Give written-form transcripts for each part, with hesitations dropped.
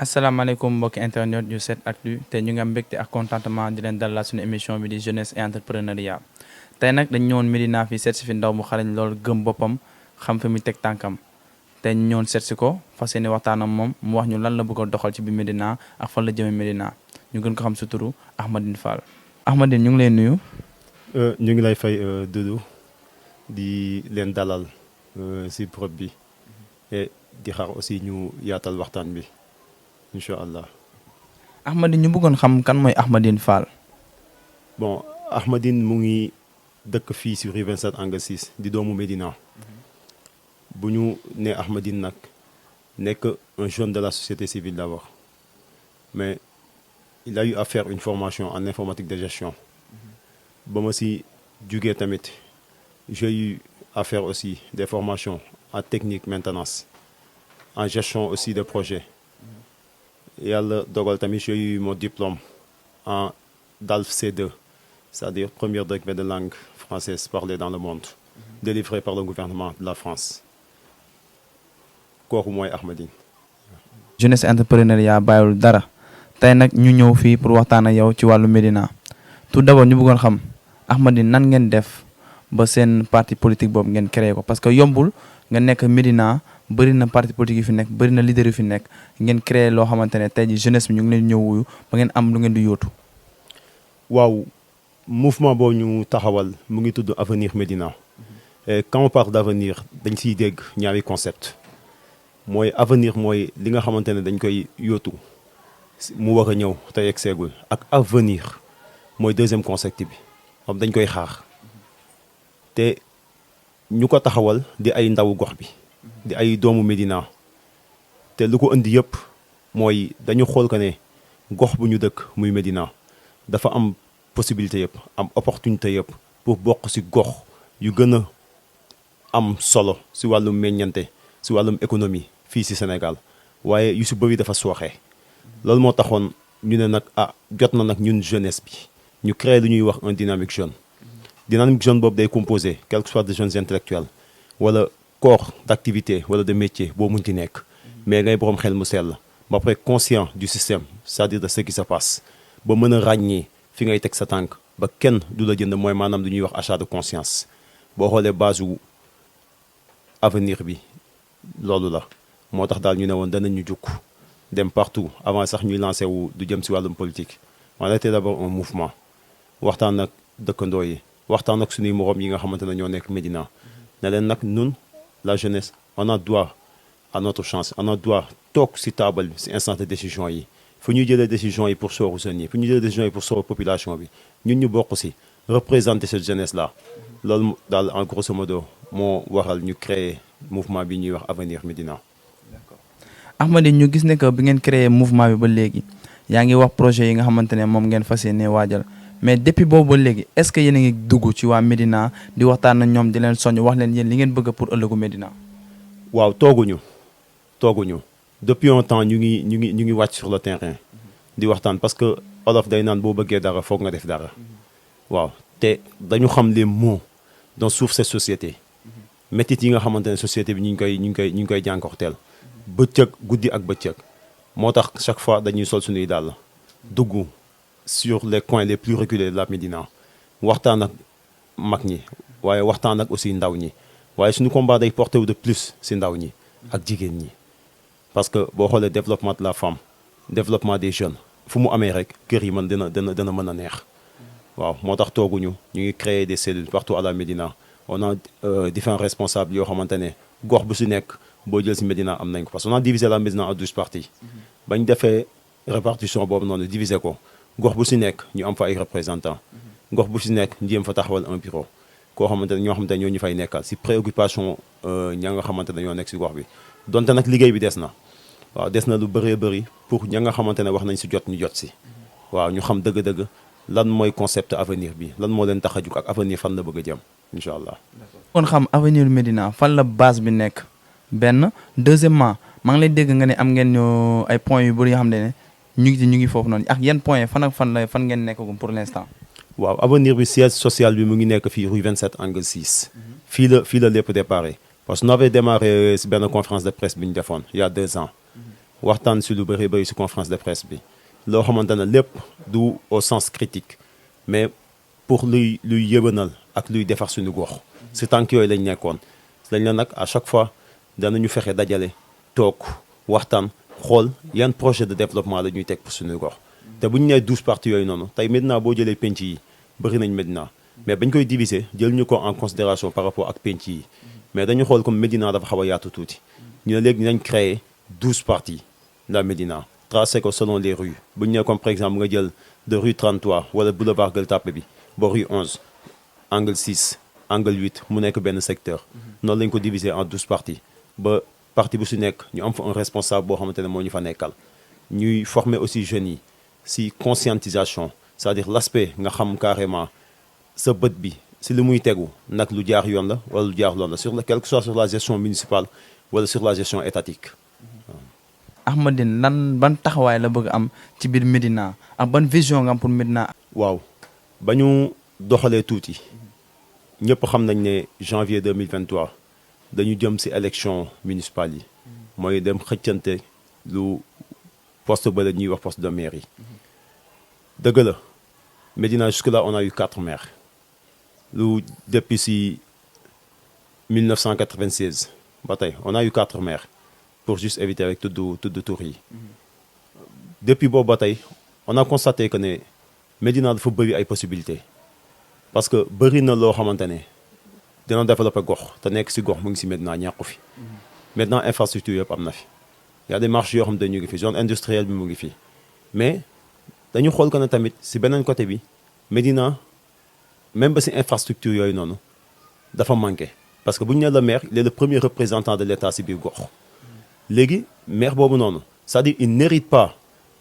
asalaamaaleykum mbokki internet yu 7actu te ñu ngi am mbégte ak contentement di leen dalal suñu émission bi di jeunesse et entrepreneuriat tey nag dañ ñëwoon Médina fii seet si fi ndaw mu xarañ loolu gëm boppam xam fi muy teg tànkam te ñu ñëwoon seet si ko fas yéene waxtaanam moom mu wax ñu lan la bëgg a doxal ci biir Médina ak fan la jëmee Médina ñu gën ko xam si turu Ahmadine Fall. Ahmadine ñu ngi lay nuyu. ñu ngi lay fay Doudou di leen dalal si bërëb bi et di xaar aussi ñu yaatal waxtaan bi incha allah. Ahmadine ñu bëggoon xam kan mooy Ahmadine Fall. bon Ahmadine mu ngi dëkk fii si rue 27 angle 6 di doomu Médina bu ñu nee Ahmadine nag nekk un jeune de la société civile d'abord mais il a eu à faire une formation en informatique de gestion ba ma si jugee tamit j'ai eu à faire aussi des formations en technique maintenance en gestion aussi de projet yàlla dogal tamit j'ai eu mon diplôme en DALF C2 c'est-à-dire premier degré de langue française parlée dans le monde délivré par le gouvernement de la France kooku mooy Ahmadine. jeunesse entrepreneuriat bàyyul dara tey nag ñu ñëw fii pour waxtaan ak yow ci wàllu Médina tout d'abord ñu bëggoon xam Ahmadine nan ngeen def ba seen parti politique boobu ngeen créé ko parce que yombul nga nekk Médina bëri na parti politique yu fi nekk bëri na leader yu fi nekk ngeen créé loo xamante ne tey ji jeunesse bi ñu ngi leen ñëw wuyu ba ngeen am lu ngeen di yóotu. waaw mouvement boobu ñu taxawal mu ngi tudd Avenir Médina et quand on parle d'avenir dañ siy dégg ñaari concept mooy avenir mooy li nga xamante ne dañ koy yóotu mu war a ñëw te yegg seegul ak avenir mooy deuxième concept bi moom dañ koy xaar te ñu ko taxawal di ay ndawu gox bi di ay doomu Médina te lu ko indi yëpp mooy dañu xool que ne gox bu ñu dëkk muy Médina dafa am possibilité yëpp am opportunité yëpp pour bokk ci gox yu gën a am solo ci wàllum meññante ci wàllum économie fii ci Sénégal waaye yu ci bëri dafa sooxee loolu moo taxoon ñu ne nag jot na nag ñun jeunesse bi ñu créer lu ñuy wax un dynamique jeune dynamique jeune boobu day composé quel que soit des jeunes intellectuels wala corps d'activité wala de métier boo munti nekk mais ngay boroom xel mu sell ba après conscient du système c'est-à-dire de ce qui se passe ba mën a ràññee fi ngay teg sa tànk ba kenn du la jënd mooy maanaam lu ñuy wax achat de conscience boo xoolee base wu avenir bi loolu la moo tax daal ñu ne woon danañu jukk dem partout avant sax ñuy lancé wu du jëm ci wàllum politique on était d'abord un mouvement waxtaan ak dëkkandoo yi waxtaan ak suñuy moroom yi nga xamante ne ñoo nekk Médina ne leen nag ñun la jeunesse on a droit à notre chance on a droit toog ci table ci instant de décision yi fu ñuy jëlee décision yi pour sooru jeunes yi fu ñuy jëlee décision yi pour sooru population bi ñun ñu bokk ci représenter cette jeunesse là loolu daal en grosso modo moo waral ñu créer mouvement bi ñuy wax Avenir Médina. D'accord Ahmadine ñu gis ne que bi ngeen créer mouvement bi ba léegi yaa ngi wax projet yi nga xamante ne moom ngeen fas yéene waajal mais depuis boobu ba léegi est-ce que yéen a ngi dugg ci waa Médina di waxtaan ak ñoom di leen soññ wax leen yéen li ngeen bëgg pour ëllëgu Médina. waaw tooguñu depuis un temps ñu ngi wàcc sur le terrain di waxtaan parce que olof day naan boo bëggee dara foog nga def dara waaw te dañu xam les maux dont souffre cette société métit yi nga xamante ne société bi ñu ngi koy jànkoorteel bëccëg guddi ak bëccëg moo tax chaque fois dañuy sol suñuy dàll dugg sur les coins les plus reculés de la Médina waxtaan ak mag ñi waaye waxtaan ak aussi ndaw ñi waaye suñu combat day porté wu de plus ci ndaw ñi ak jigéen ñi parce que boo xoolee développement de la femme développement des jeunes fu mu amee rek kër yi man dina mën a neex waaw moo tax tooguñu ñu ngi créer des cellules partout à la Médina on a différents responsables yoo xamante ne gox bu ci nekk boo jël ci Médina am nañ ko parce que on a divisé la Médina en 12 parties bañ defee répartition boobu noonu divisé ko gox bu ci nekk ñu am fa ay représentants gox bu ci nekk ñu jéem fa taxawal un bureau koo xamante ne ñoo xamante ne ñoo ñu fay nekkal ci préoccupation ña nga xamante ne ñoo nekk ci gox bi donte nag liggéey bi des na waaw des na lu bëree bëri pour ña nga xamante ne wax nañ ci jot ñu jot ci waaw ñu xam dëgg-dëgg lan mooy concept avenir bi lan moo leen tax a jug ak avenir fan la bëgg a jëm incha allah. kon xam avenir Médina fan la base bi nekk benn deuxièmement maa ngi lay dégg nga ne am ngeen ay points yu bëri yoo xam ne ñu ngi foofu noonu ak yan points fan ngeen nekkagum pour l'instant. waaw avenir bi siège social bi mu ngi nekk fii rue 27 angle 6. fii la lépp déparé parce que on avait démarré si benn conférence de presse bi ñu defoon il y a 2 ans. waxtaan si lu bëri bëri si conférence de presse bi loo xamante ne lépp du au sens critique mais pour luy yëbanal ak luy defar suñu gox si tànk yooyu lañ nekkoon lañ la nag à chaque fois danañu fexe dajale toog waxtaan xool yan projet de développement la ñuy teg pour suñu gox te bu ñu nee 12 parties yooyu noonu tey Médina boo jëlee penc yi bëri nañ Médina mais bañ koy diviser jël ñu ko en considération par rapport ak penc yi mais dañu xool comme Médina dafa xaw a yaatu tuuti ñu ne léegi dinañ créer 12 parties la Médina tracé ko selon les rues bu ñu nee comme par exemple nga jël de rue 33 wala boulevard Gueule Tapée bi ba rue 11 angle 6 angle 8 mu nekk benn secteur noonu lañ ko diviser en 12 parties ba partie bu si nekk ñu am fa un responsable boo xamante ne moo ñu fa nekkal ñuy former aussi jeunes yi si conscientisation c'est-à-dire l'aspect nga xam carrément sa bët bi si li muy tegu nag lu jaar yoon la wala lu jaar loon la sur la quel que soit sur la gestion municipale wala sur la gestion étatique. Ahmadine lan ban taxawaay la bëgg am ci biir Médina ak ban vision nga am pour Médina. waaw ba ñu doxalee tuuti ñëpp xam nañ ne janvier 2023 dañu jëm si élection municipale yi mooy dem xëccante lu poste ba la ñuy wax poste de maire yi dëgg la Médina jusque là on a eu 4 maires lu depuis si 1996 ba tey on a eu 4 maires pour juste éviter avec tudd tur yi depuis boobu ba tey on a constaté que ne Médina dafa bëri ay possibilités parce que bëri na loo xamante ne dina développer gox te nekk si gox mu ngi si Médina ñàkku fi maintenant infrastructure yëpp am na fi y a des marchés yoo xam ne ñu ngi fi zone industrielle bi mu ngi fi mais dañu xool que ne tamit si beneen côté bi Médina même ba si infrastructure yooyu noonu dafa manqué parce que bu ñu nee le maire il est le premier représentant de l'État si biir gox léegi maire boobu noonu c'est-à-dire il n'hérite pas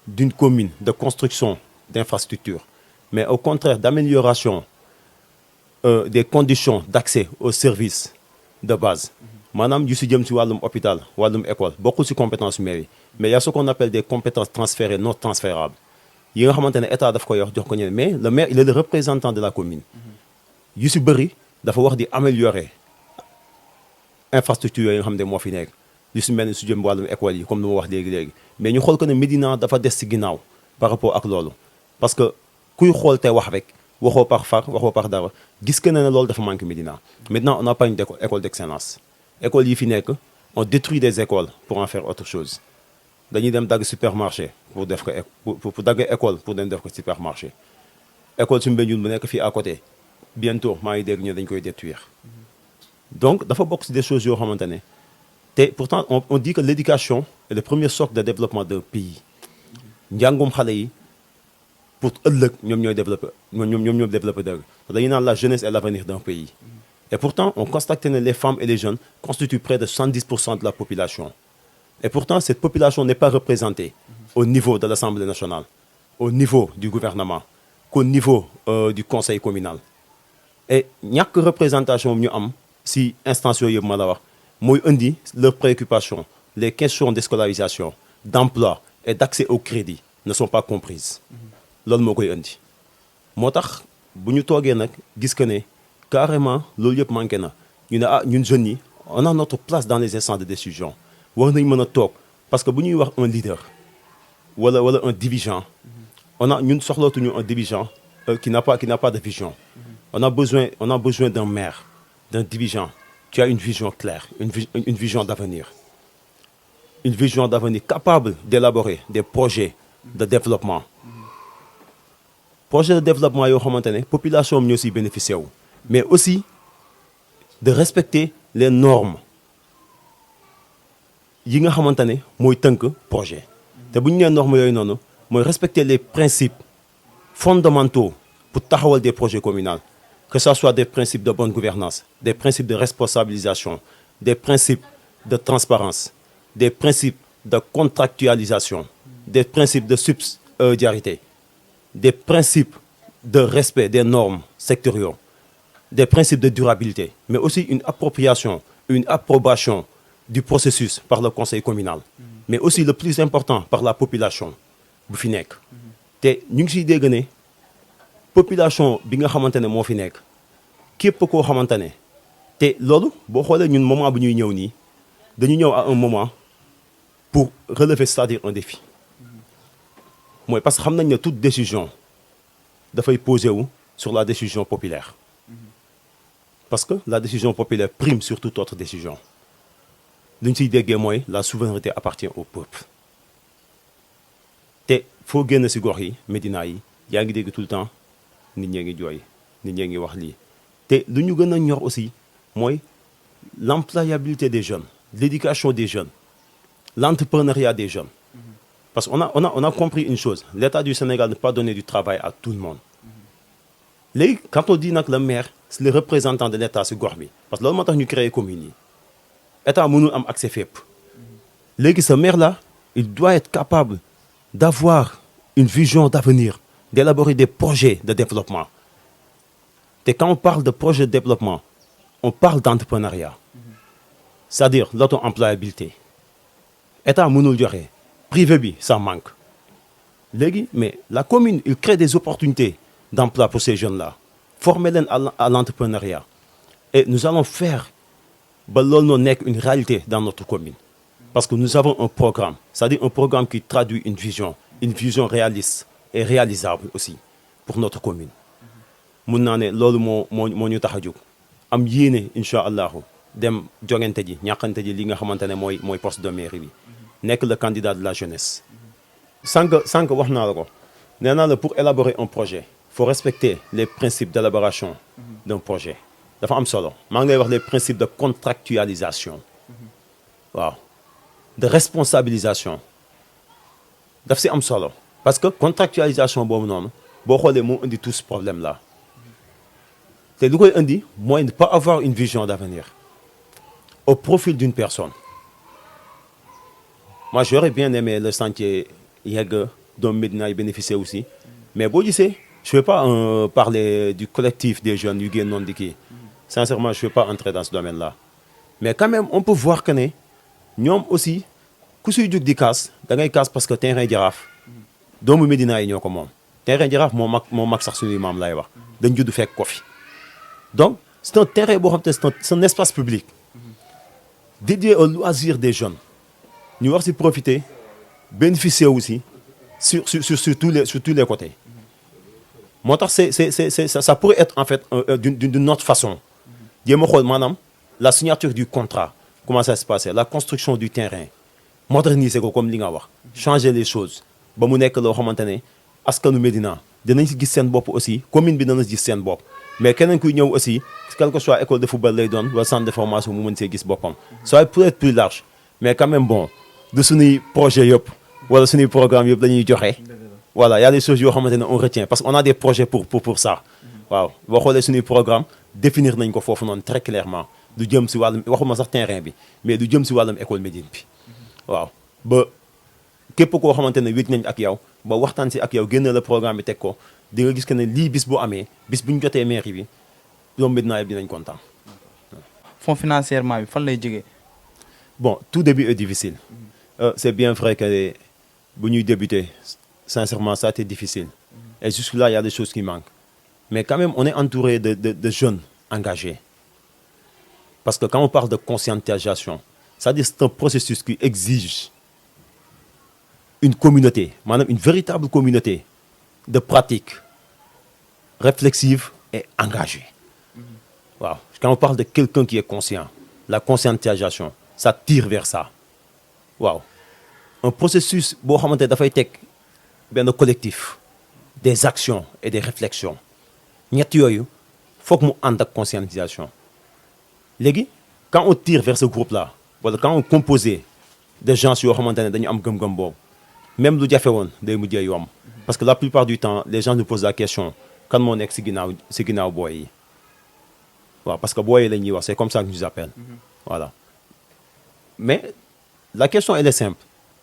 d'une commune de construction d'infrastructures mais au contraire d'amélioration des conditions d'accès aux services de base maanaam yu si jëm si wàllum hôpital wàllum école bokkul si compétence maire yi mais il y a ce qu'on appelle des compétences transférées non transférables yi nga xamante ne état daf ko jox ko ñeneen mais le maire il est le représentant de la commune yu si bëri dafa wax di améliorer infrastructure yooyu nga xam ne moo fi nekk yu si mel ni su jëm wàllum école yi comme ni ma wax léegi mais ñu xool ko ne Médina dafa des si ginnaaw par rapport ak loolu parce que kuy xool te wax rek waxoo par far waxoo par dara gis que ne loolu dafa manqué Médina maintenant on n'a pas une école d'excellence école yi fi nekk on détruit des écoles pour en faire autre chose dañuy dem dagg supermarché pour def ko pour dagg école pour dem def ko supermarché école su Mbéndiougne bu nekk fii à côté bientôt maa ngi dégg ñu dañ koy détruire donc dafa bokk si des choses yoo xamante ne te pourtant on dit que l'éducation est le premier socle de développement d'un pays njàngum xale yi pour ëllëg ñoom ñooy développer ñoom développer dëgg dañuy naan la jeunesse est l'avenir d'un pays et pourtant on constate que les femmes et les jeunes constituent près de 70% de la population et pourtant cette population n'est pas représentée au niveau de l'Assemblée nationale au niveau du gouvernement qu'au niveau du conseil communal et ñàkk représentation ñu am si instance yooyu yëpp ma la wax mooy indi leurs préoccupations les questions de scolarisation d'emploi et d'accès au crédit ne sont pas comprises loolu moo koy indi moo tax bu ñu toogee nag gis que ne carrément loolu yëpp manqué na ñu ne ñun jeunes yi on a notre place dans les instances de décision war nañ mën a toog parce que bu ñuy wax un leader wala un dirigeant ñun soxlootuñu un dirigeant qui n'a pas de vision on a besoin d'un maire d'un dirigeant qui a une vision claire une vision d'avenir capable d'élaborer des projets de développement yoo xamante ne population am ñoo siy bénéficier wu mais aussi de respecter les normes yi nga xamante ne mooy tënk projet te bu ñu nee normes yooyu noonu mooy respecter les principes fondamentaux pour taxawal des projets communaux que ça soit des principes de bonne gouvernance des principes de responsabilisation des principes de transparence des principes de contractualisation des principes de subsidiarité des principes de respect des normes sectorielles des principes de durabilité mais aussi une approbation du processus par le conseil communal mais aussi le plus important par la population bu fi nekk te ñu ngi siy dégg ne population bi nga xamante ne moo fi nekk képp koo xamante ne te loolu boo xoolee ñun moment bu ñuy ñëw nii dañu ñëw à un moment pour relever, c'est-à-dire un défi. Moi, parce que xam nañ ne toute décision dafay poser wu sur la décision populaire. Parce que la décision populaire prime sur toute autre décision. Li ñu siy déggee mooy la souveraineté appartient au peuple. te foo génn si gox yi Médina yi yaa ngi dégg tout le temps nit ñee ngi jooy nit ñee ngi wax lii te lu ñu gën a ñor aussi mooy l'employabilité des jeunes, l'éducation des jeunes, l'entrepreneuriat des jeunes. Parce qu'on a compris une chose, l'État du Sénégal ne peut pas donner du travail à tout le monde. Léegi quand on dit nag le maire c'est le représentant de l'État si gox bi parce que loolu moo tax ñu créer communes yi État mënul am accès fépp. Léegi ce maire là il doit être capable d'avoir une vision d'avenir, d'élaborer des projets de développement. Et quand on parle de projet de développement, on parle d'entrepreneuriat. C'est-à-dire l'auto-employabilité. État mënul joxe, privé bi, ça manque. Léegi, mais la commune, il crée des opportunités d'emploi pour ces jeunes-là. Former-les à l'entrepreneuriat. Et nous allons faire ba loolu noo nekk une réalité dans notre commune. Parce que nous avons un programme, c'est-à-dire un programme qui traduit une vision réaliste et réalisable aussi pour notre commune. mun naa ne loolu moo ñu tax a jóg am yéene incha allahu dem jogante ji ñàkkante ji li nga xamante ne mooy poste de mairie bi nekk le candidat de la jeunesse. sànq wax naa la ko nee naa la pour élaborer un projet faut respecter les principes d'élaboration d'un projet dafa am solo maa ngi lay wax les principes de contractualisation waaw de responsabilisation daf si am solo parce que contractualisation boobu noonu boo xoolee moo indi tout ce problème là te lu koy indi mooy ne pas avoir une vision d'avenir au profil d'une personne. Moi j'aurais bien aimé le chantier yegg doomu Médina yi bénéficier aussi mais boo gisee je ne vais pas parler du collectif des jeunes yu génnoon di kii sincèrement je ne vais pas entrer dans ce domaine là mais quand même on peut voir que ne ñoom aussi ku suy jug di kaas da ngay kaas parce que terrain Jaraaf doomu Médina yi ñoo ko moom terrain Jaraaf moo mag sax suñuy maam lay wax dañ judd fekk ko fi donc c'est un terrain boo xam te c'est un espace public dédié au loisir des jeunes ñu war si profiter bénéficier aussi sur tous les côtés moo tax ça pourrait être en fait d'une autre façon jéem a xool maanaam la signature du contrat comment ça se passe la construction du terrain moderniser ko comme li nga wax changer les choses ba mu nekk loo xamante ne askanu Médina dinañ si gis seen bopp aussi commune bi dana si gis seen bopp mais keneen kuy ñëw aussi quel que soit école de football lay doon wala centre de formation mu mën see gis boppam ça peut être plus large mais quand même bon de suñuy projet yëpp wala suñuy programme yëpp dañuy joxe voilà y a des choses yoo xamante ne on retient parce que on a des projets pour ça waaw boo xoolee suñuy programme définir nañ ko foofu noonu très clairement du jëm si wàllum waxuma sax terrain bi mais du jëm si wàllum école Médine bi waaw ba képp koo xamante ne wéet nañ ak yow ba waxtaan si ak yow génne la programme bi teg ko di nga gis que ne lii bis bu amee bis bu ñu jotee mairie bi doomu Médina yëpp dinañ kontaan. fonds financièrement bi fan lay jógee. bon tout début est difficile. C'est bien vrai que bu ñuy débuter sincèrement ça a été difficile. Et jusque-là il y a des choses qui manquent. Mais quand même on est entouré de jeunes engagés. Parce que quand on parle de conscientisation, c'est-à-dire c'est un processus qui exige une communauté, maanaam une véritable communauté de pratique réflexive et engagée. Waaw quand on parle de quelqu'un qui est conscient, la conscientisation ça tire vers ça. waaw un processus boo xamante ne dafay teg benn collectif des actions et des réflexions ñett yooyu foog mu ànd ak conscientisation léegi quand on tire vers ce groupe là wala quand on composé des gens yoo xamante ne dañu am gëm-gëm boobu même lu jafe woon day mujjee yomb parce que la plupart du temps les gens nous posent la question kan moo nekk si ginnaaw booy yi waaw parce que booy yi la ñuy wax c'est comme ça que nous appellent voilà mais la question elle est simple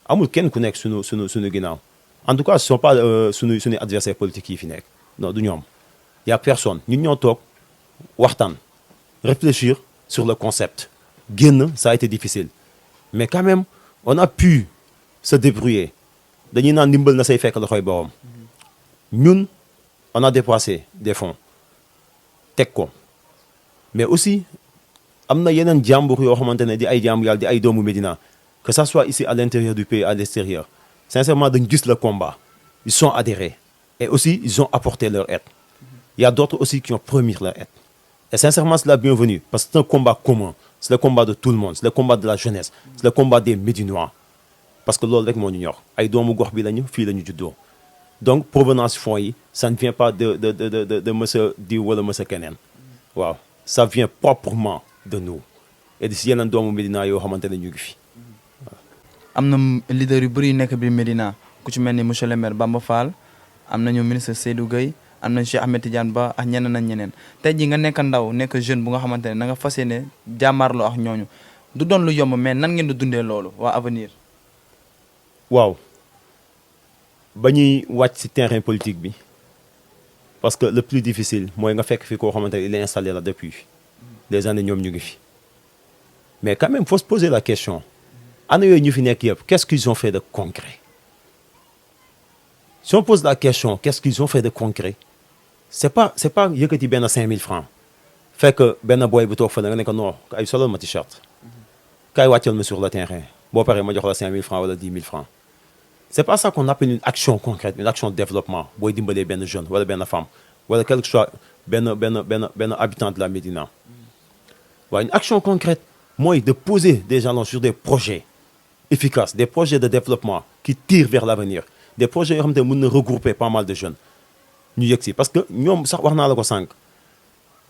amul kenn ku nekk suñu ginnaaw en tout cas ce sont pas suñu adversaires politiques yi fi nekk non du ñoom y a personne ñun ñoo toog waxtaan réfléchir sur le concept génn ça a été difficile mais quand même on a pu se débrouiller dañuy naan ndimbal na say fekk loxoy borom ñun on a dépassé des fonds teg ko mais aussi am na yeneen jàmbur yoo xamante ne di ay jàmbur yàlla di ay doomu Médina que ça soit ici à l'intérieur du pays, à l'extérieur. Sincèrement, dañu gis le combat. Ils sont adhérés. Et aussi, ils ont apporté leur aide. Il y a d'autres aussi qui ont promis leur aide. Et sincèrement, c'est la bienvenue. Parce que c'est un combat commun. C'est le combat de tout le monde. C'est le combat de la jeunesse. C'est le combat des Médinois. Parce que loolu rek moo ñu ñor. Ay doomu gox bi lañu fii lañu juddoo. Donc, provenance fonds yi, ça ne vient pas de monsieur diw wala monsieur keneen. Waaw. Ça vient proprement de nous. Et de si yeneen doomu Médina yoo xamante ne ñu ngi fi. am na leader yu bëri yu nekk biir Médina ku ci mel ni monsieur le maire Bamba Fall am nañu ministre Seydou Gueye am nañu Cheikh Ahmed Tidiane Ba ak ñeneen ak ñeneen tey jii nga nekk ndaw nekk jeune bu nga xamante ne na nga fas yéene jàmmaarloo ak ñooñu du doon lu yomb mais nan ngeen di dundee loolu waa avenir. waaw ba ñuy wàcc ci terrain politique bi parce que le plus difficile mooy nga fekk fi koo xamante ne il est installé là depuis des années ñoom ñu ngi fi mais quand même faut se poser la question ana yooyu ñu fi nekk yëpp qu'est-ce qu'ils ont fait de concret si on pose la question qu'est-ce qu'ils ont fait de concret c'est pas yëkkati benn 5000 francs fekk benn boy bu toog fa nga ne ko non ay solal ma t-shirt kaay wàccal ma sur le terrain boo paree ma jox la 5000 francs wala 10 000 francs c'est pas ça qu'on appelle une action concrète une action de développement booy dimbalee benn jeune wala benn femme wala quelque chose benn habitant de la Médina waaye une action concrète mooy de poser des jalons sur des projets efficaces des projets de développement qui tirent vers l'avenir des projets yoo xam te mën na regrouper pas mal de jeunes ñu yegg si parce que ñoom sax wax naa la ko sànq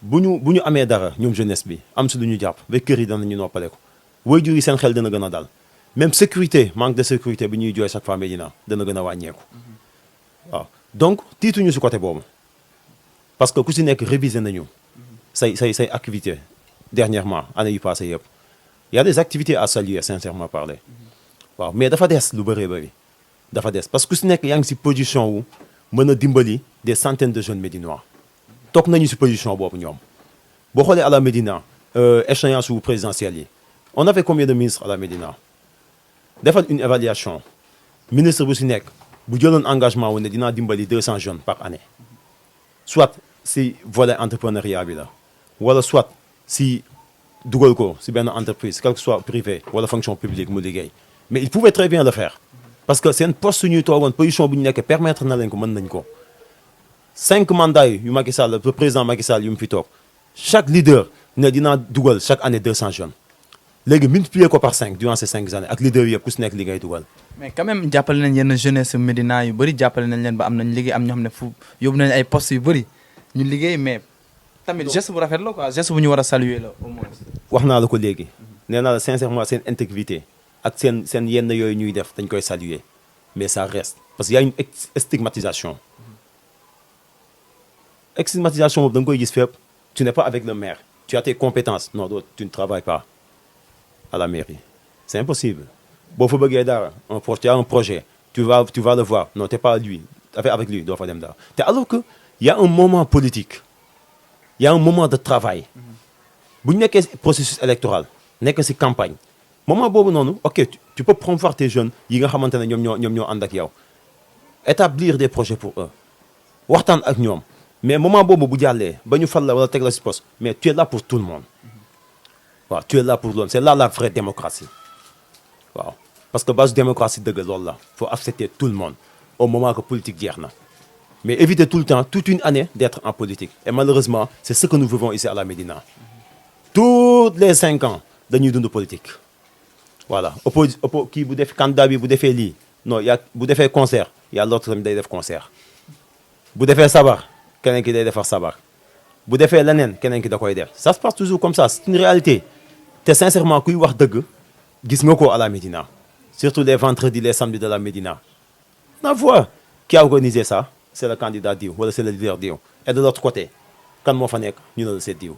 bu ñu amee dara ñoom jeunesse bi am si lu ñu jàpp ba kër yi danañu noppale ko waajur yi seen xel dana gën a dal même sécurité manque de sécurité bi ñuy jooy chaque fois Médina dana gën a wàññeeku waaw donc tiituñu si côté boobu parce que ku si nekk révisé nañu say activités dernièrement année yu passé yëpp y a des activités à saluer sincèrement parler waaw mais dafa des lu bëree bëri dafa des parce que ku si nekk yaa ngi si position wu mën a dimbali des centaines de jeunes médinois toog nañu si position boobu ñoom boo xoolee à la Médina échéance wu présidentielle yi on avait combien de ministres à la Médina defal une évaluation ministre bu si nekk bu jëloon engagement wu ne dinaa dimbali 200 jeunes par année soit si volet entrepreneuriat bi la wala soit si dugal ko si benn entreprise quel que soit privé wala fonction publique mu liggéey mais il pouvait très bien le faire parce que seen poste ñuy toogoon position bu ñu nekk permettre na leen ko mën nañ ko 5 mandats yu Macky Sall le président Macky Sall yu mu fi toog chaque leader ne dinaa dugal chaque année 200 jeunes léegi multiplier ko par 5 durant ces 5 années ak leader yëpp ku si nekk li ngay dugal. mais quand même jàppale nañ yenn jeunesse Médina yu bëri jàppale nañ leen ba am nañ liggéey am ñoo xam ne fu yóbbu nañ ay postes yu bëri ñu liggéey mais tamit geste bu rafet la quoi geste bu ñu war a saluer la au moins. wax naa la ko léegi nee naa la sincèrement seen intégrité ak seen yenn yooyu ñuy def dañ koy saluer mais ça reste parce que y a une stigmatisation boobu da nga koy gis fépp tu n'es pas avec le maire tu as tes compétences non tu ne travailles pas à la mairie c'est impossible boo fa bëggee dara tu as un projet tu vas le voir non t'es pas lui avec lui doo fa dem dara te alors que y a un moment politique y a un moment de travail bu ñu nekkee processus électoral nekk ci campagne moment boobu noonu ok tu peux promouvoir tes jeunes yi nga xamante ne ñoom ñoo ànd ak yow établir des projets pour eux waxtaan ak ñoom mais moment boobu bu jàllee ba ñu fal la wala teg la ci poste mais tu es là pour tout le monde waaw tu es là pour l'homme c'est là la vraie démocratie waaw parce que base démocratie dëgg loolu la faut accepter tout le monde au moment que politique jeex na mais éviter tout le temps toute une année d'être en politique et malheureusement c'est ce que nous vivons ici à la Médina tous les 5 ans dañuy dund politique voilà kii bu def candidat bi bu defee lii non bu defee concert y a l'autre tamit day def concert bu defee sabar keneen ki day defar sabar bu defee leneen keneen ki da koy def ça se passe toujours comme ça c'est une réalité te sincèrement kuy wax dëgg gis nga ko à la Médina surtout les vendredis les samedis de la Médina on voit qui a organisé ça c'est le candidat diw wala c'est le leader diw et de l'autre côté kan moo fa nekk ñu ne la c'est diw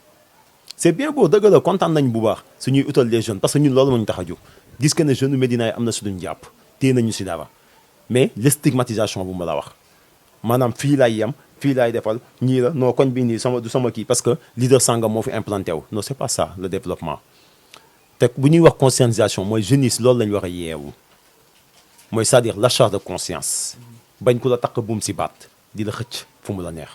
c'est bien beau dëgg la kontaan nañ bu baax suñuy utal les jeunes parce que ñun loolu moo ñu tax a jóg gis que ne jeunes Médina yi am na si duñ jàpp téye nañu si dara mais le stigmatisation bu ma la wax maanaam fii laay yem fii laay defal ñii la non koñ bi nii du sama kii parce que leader sangam moo fi implanté wu non c'est pas ça le développement te bu ñuy wax conscientisation mooy jeunes yi si loolu la ñu war a yeewu mooy c'est-à-dire l'achat de conscience bañ ko la takk buum si baat di la xëcc fu mu la neex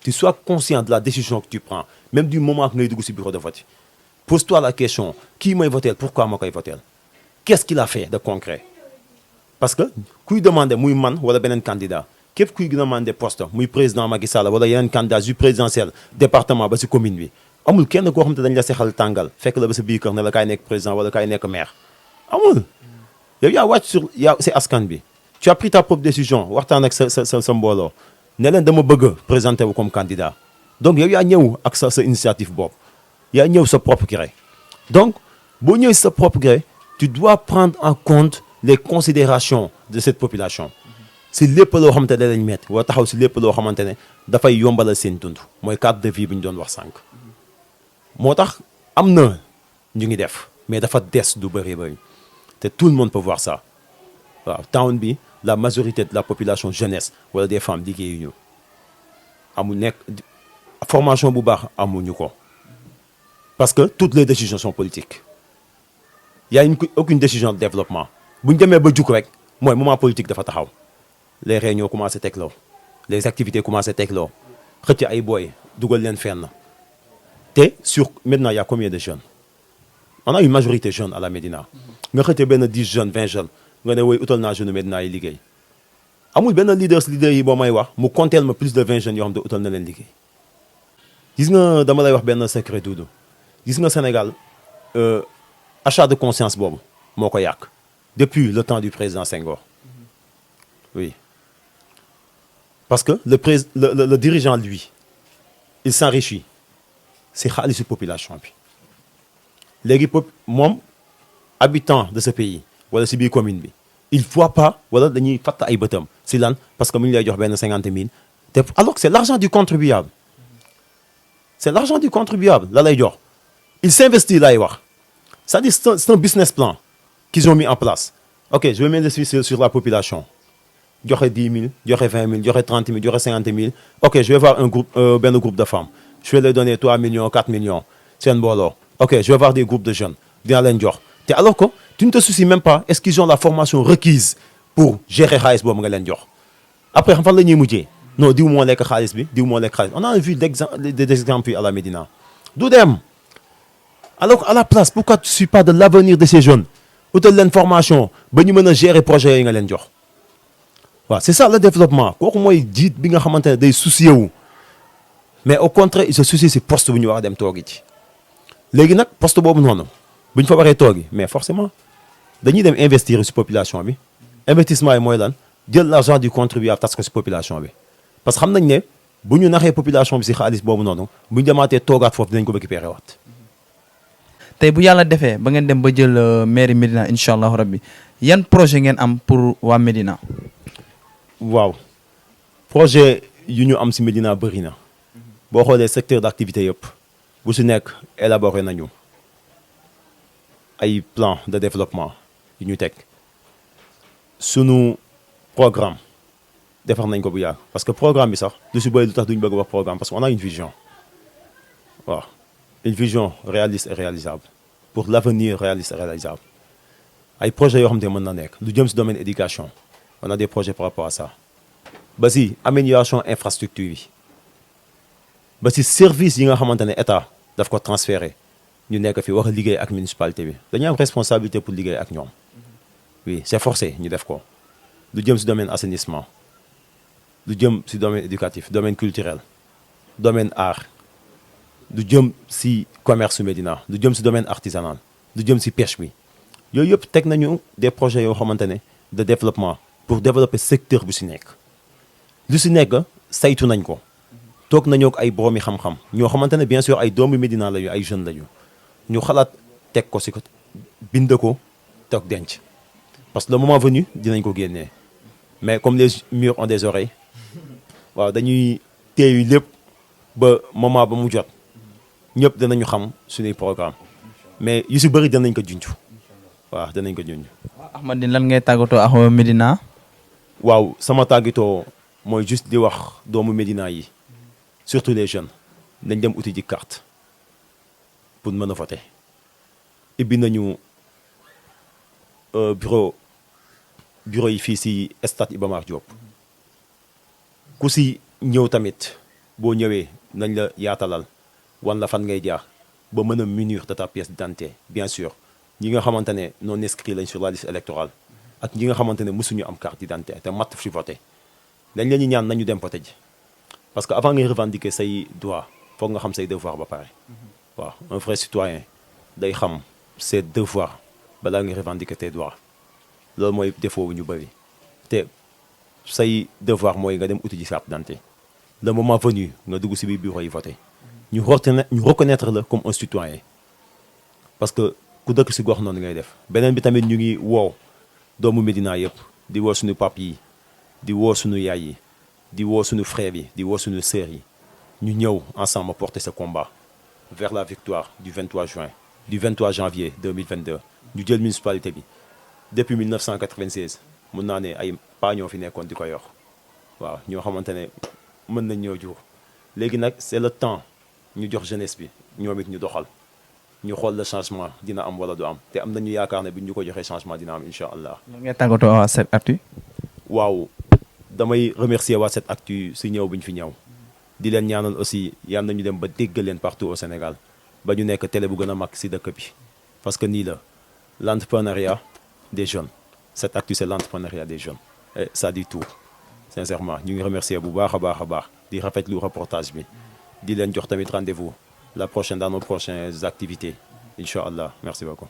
tu sois conscient de la décision que tu prends même du moment que ngay dugg si bureau de vote pose-toi la question kii may voter pourquoi ma koy voter qu'est-ce qu'il a fait de concret parce que kuy demander muy man wala beneen candidat képp kuy demander poste muy président Macky Sall wala yeneen candidat yu présidentiel département ba si commune bi amul kenn koo xam te dañ la sexal tàngal fekk la ba sa biir kër ne la kaay nekk président wala kaay nekk maire amul yow yaa wàcc sur yaa si askan bi tu as pris ta propre décision waxtaan ak sa mbooloo ne leen dama bëgg a présenter wu comme candidat donc yow yaa ñëw ak sa initiative bopp yaa ñëw sa propre gré donc boo ñëwee sa propre gré tu dois prendre en compte les considérations de cette population si lépp loo xamante ne lañ metti wala taxaw si lépp loo xamante ne dafay yombalal seen dund mooy cadre de vie bi ñu doon wax sànq moo tax am na ñu ngi def mais dafa des du bëri bëri te tout le monde peut voir ça waaw town bi la majorité de la population jeunesse wala des femmes liggéeyuñu amu nekk formation bu baax amuñu ko parce que toutes les décisions sont politiques il y a aucune décision de développement bu ñu demee ba jukk rek mooy moment politique dafa taxaw les réunions commencé tegloo les activités commencé tegloo xëcc ay booy dugal leen fenn te sur maintenant il y a combien de jeunes on a une majorité jeune à la Médina nga xëcc benn 10 jeunes 20 jeunes nga ne woy utal naa jeune Médina yi liggéey amul benn leader yi boo may wax mu konteel ma plus de 20 jeunes yoo xam ne utal na leen liggéey gis nga dama lay wax benn secret Doudou gis nga Sénégal achat de conscience boobu moo ko yàq depuis le temps du président Senghor oui parce que le dirigeant lui il s'enrichit si xaalisu population bi léegi moom habitant de ce pays wala si biir commune bi il voit pas wala dañuy fatt ay bëtam si lan parce que mu ngi lay jox benn 50 000 te alors que c'est l'argent du contribuable la lay jox il s'investit lay wax c'est-à-dire c'est un business plan qu'ils ont mis en place ok je vais m'investir sur la population joxe 10 000 joxe 20 000 joxe 30 000 joxe 50 000 ok je vais voir benn groupe de femmes je vais leur donner 3 millions 4 millions seen mbooloo ok je vais voir des groupes de jeunes dinaa leen jox te alors que tu ne te soucies même pas est-ce qu'ils ont la formation requise pour gérer xaalis boobu nga leen jox après xam fan la ñuy mujjee non diw moo lekk xaalis bi diw moo lekk xaalis on a vu des exemples à la Médina du dem alors à la place pourquoi tu ne suis pas de l'avenir de ces jeunes utal leen formation ba ñu mën a gérer projet yi nga leen jox waaw c'est ça le développement kooku mooy jiit bi nga xamante ne day soucier wu mais au contraire il se soucie si poste bu ñu war a dem toogi ci léegi nag poste boobu noonu bu ñu fa waree toogi mais forcément dañuy dem investir si population bi investissement yi mooy lan jël l'argent du contribuable tas ko si population bi parce que xam nañ ne bu ñu naxee population bi si xaalis boobu noonu bu ñu demaatee toogaat foofu dinañ ko récupérer waat. tey bu yàlla defee ba ngeen dem ba jël mairie Médina incha allahu rabbi yan projet ngeen am pour waa Médina. waaw projet yu ñu am si Médina bëri na boo xoolee secteur d'activité yëpp bu si nekk élaboré nañu ay plan de développement yu ñu teg sunu programme defar nañ ko bu yàgg parce que programme bi sax lu si bëri lu tax duñu bëgg wax programme parce que on a une vision waaw une vision réaliste et réalisable pour l'avenir réaliste et réalisable ay projets yoo xam ne mën na nekk lu jëm si domaine éducation on a des projets par rapport à ça ba si amélioration infrastructure yi ba si service yi nga xamante ne état daf ko transféré ñu nekk fi wax a liggéey ak municipalité bi dañuy am responsabilité pour liggéey ak ñoom oui c'est forcé ñu def ko lu jëm si domaine assainissement lu jëm si domaine éducatif domaine culturel domaine art lu jëm si commerce su Médina lu jëm si domaine artisanal lu jëm si pêche bi yooyu yëpp teg nañu des projets yoo xamante ne de développement pour développer secteur bu si nekk lu si nekk saytu nañ ko toog nañoo ak ay boroomi xam-xam ñoo xamante ne bien sûr ay doomu Médina lañu ay jeunes lañu ñu xalaat teg ko si ko bind ko toog denc parce que le moment venu dinañ ko génnee mais comme les murs ont des oreilles waaw dañuy téeyu lépp ba moment ba mu jot ñëpp danañu xam suñuy programme mais yu si bëri danañ ko junj waaw danañ ko junj. waaw Ahmadine lan ngay tàggatoo ak Médina. waaw sama tàggatoo mooy juste di wax doomu Médina yi surtout les jeunes nañ dem uti ji carte pour mën a voter ibbi nañu bureau yi fii si stade Iba Mar Diop ku si ñëw tamit boo ñëwee nañ la yaatalal wan la fan ngay jaar ba mën a munir de ta pièce d'identité bien sûr ñi nga xamante ne non inscrits lañ sur la liste électorale ak ñi nga xamante ne mësuñu am carte d'identité te mat fi voté dañ leen di ñaan nañu dem voté ji parce que avant ngay revendiquer say droit foog nga xam say devoir ba pare waaw un vrai citoyen day xam ses devoirs balaa ngay revendiquer tes droits loolu mooy défaut bu ñu bëri te say devoir mooy nga dem uti ji carte d'identité le moment venu nga dugg si biir bureau yi voté ñu reconnaître la comme un citoyen parce que ku dëkk si gox noonu ngay def beneen bi tamit ñu ngi woo doomu Médina yëpp di woo suñu pap yi di woo suñu yaay yi di woo suñu frères yi di woo suñu sœurs yi ñu ñëw ensemble porter ce combat vers la victoire du 23 juin du 23 janvier 2022 ñu jël municipalité bi depuis 1996 mun naa ne ay pas ñoo fi nekkoon di ko yor waaw ñoo xamante ne mën nañ ñoo jur léegi nag c'est le temps ñu jox jeunesse bi ñoom it ñu doxal ñu xool le changement dina am wala du am te am nañu yaakaar ne bi ñu ko joxee changement dina am incha allah. ngeen tàggatoo waa 7actu. waaw damay remercier waa 7actu si ñëw bi ñu fi ñëw di leen ñaanal aussi yal nañu dem ba dégg leen partout au Sénégal ba ñu nekk télé bu gën a mag si dëkk bi parce que nii la l'entrepreneuriat des jeunes 7actu c'est l'entrepreneuriat des jeunes et ça dit tout sincèrement ñu ngi remercier bu baax a baax di rafetlu reportage bi di leen jox tamit rendez-vous la prochaine dans nos prochaines activités incha allah merci beaucoup.